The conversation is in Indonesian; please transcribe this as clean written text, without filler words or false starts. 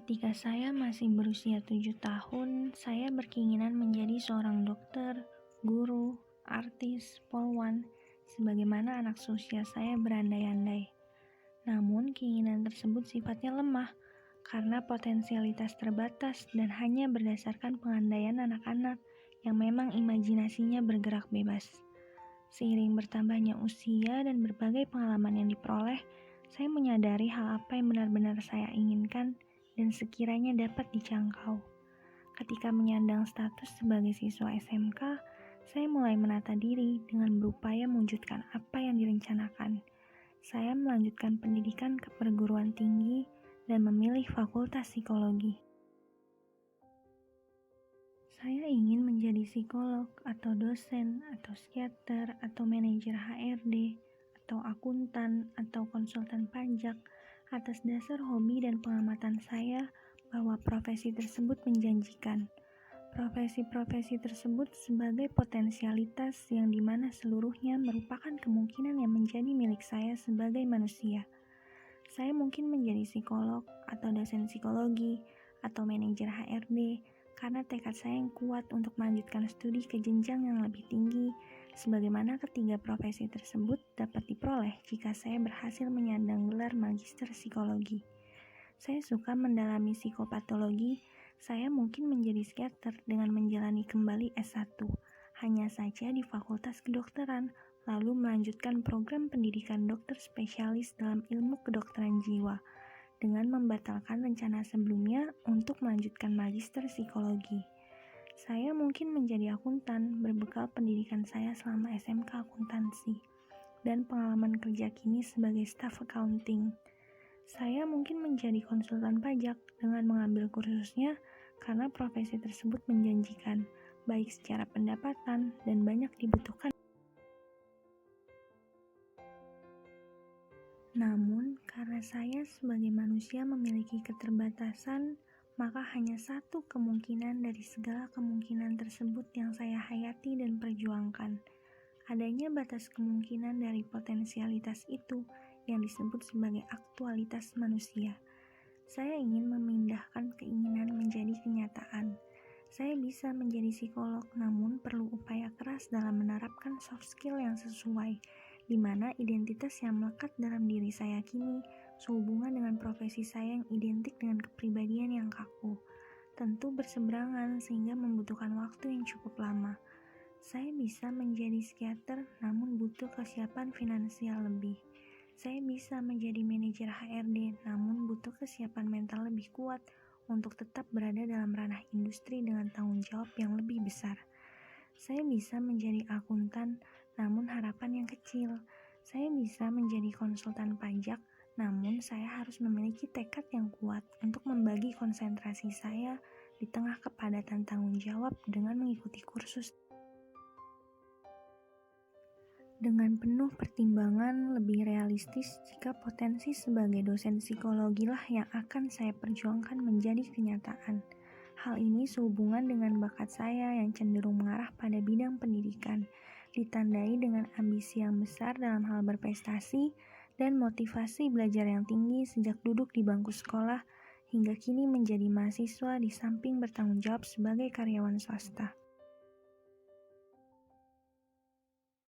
Ketika saya masih berusia 7 tahun, saya berkeinginan menjadi seorang dokter, guru, artis, polwan, sebagaimana anak seusia saya berandai-andai. Namun, keinginan tersebut sifatnya lemah karena potensialitas terbatas dan hanya berdasarkan pengandaian anak-anak yang memang imajinasinya bergerak bebas. Seiring bertambahnya usia dan berbagai pengalaman yang diperoleh, saya menyadari hal apa yang benar-benar saya inginkan dan sekiranya dapat dijangkau. Ketika menyandang status sebagai siswa SMK, saya mulai menata diri dengan berupaya mewujudkan apa yang direncanakan. Saya melanjutkan pendidikan ke perguruan tinggi dan memilih fakultas psikologi. Saya ingin menjadi psikolog atau dosen atau psikiater atau manajer HRD atau akuntan atau konsultan pajak atas dasar hobi dan pengamatan saya bahwa profesi tersebut menjanjikan. Profesi-profesi tersebut sebagai potensialitas yang dimana seluruhnya merupakan kemungkinan yang menjadi milik saya sebagai manusia. Saya mungkin menjadi psikolog atau dosen psikologi atau manajer HRD karena tekad saya yang kuat untuk melanjutkan studi ke jenjang yang lebih tinggi, sebagaimana ketiga profesi tersebut dapat diperoleh jika saya berhasil menyandang gelar magister psikologi. Saya suka mendalami psikopatologi, saya mungkin menjadi psikiater dengan menjalani kembali S1, hanya saja di Fakultas Kedokteran, lalu melanjutkan program pendidikan dokter spesialis dalam ilmu kedokteran jiwa, dengan membatalkan rencana sebelumnya untuk melanjutkan magister psikologi. Saya mungkin menjadi akuntan berbekal pendidikan saya selama SMK akuntansi dan pengalaman kerja kini sebagai staf accounting. Saya mungkin menjadi konsultan pajak dengan mengambil kursusnya karena profesi tersebut menjanjikan, baik secara pendapatan dan banyak dibutuhkan. Namun, karena saya sebagai manusia memiliki keterbatasan, maka hanya satu kemungkinan dari segala kemungkinan tersebut yang saya hayati dan perjuangkan. Adanya batas kemungkinan dari potensialitas itu yang disebut sebagai aktualitas manusia. Saya ingin memindahkan keinginan menjadi kenyataan. Saya bisa menjadi psikolog, namun perlu upaya keras dalam menerapkan soft skill yang sesuai, di mana identitas yang melekat dalam diri saya kini sehubungan dengan profesi saya yang identik dengan kepribadian yang kaku. Tentu berseberangan sehingga membutuhkan waktu yang cukup lama. Saya bisa menjadi psikiater namun butuh kesiapan finansial lebih. Saya bisa menjadi manajer HRD namun butuh kesiapan mental lebih kuat untuk tetap berada dalam ranah industri dengan tanggung jawab yang lebih besar. Saya bisa menjadi akuntan namun harapan yang kecil. Saya bisa menjadi konsultan pajak, namun saya harus memiliki tekad yang kuat untuk membagi konsentrasi saya di tengah kepadatan tanggung jawab dengan mengikuti kursus. Dengan penuh pertimbangan, lebih realistis jika potensi sebagai dosen psikologi lah yang akan saya perjuangkan menjadi kenyataan. Hal ini sehubungan dengan bakat saya yang cenderung mengarah pada bidang pendidikan, ditandai dengan ambisi yang besar dalam hal berprestasi dan motivasi belajar yang tinggi sejak duduk di bangku sekolah hingga kini menjadi mahasiswa di samping bertanggung jawab sebagai karyawan swasta.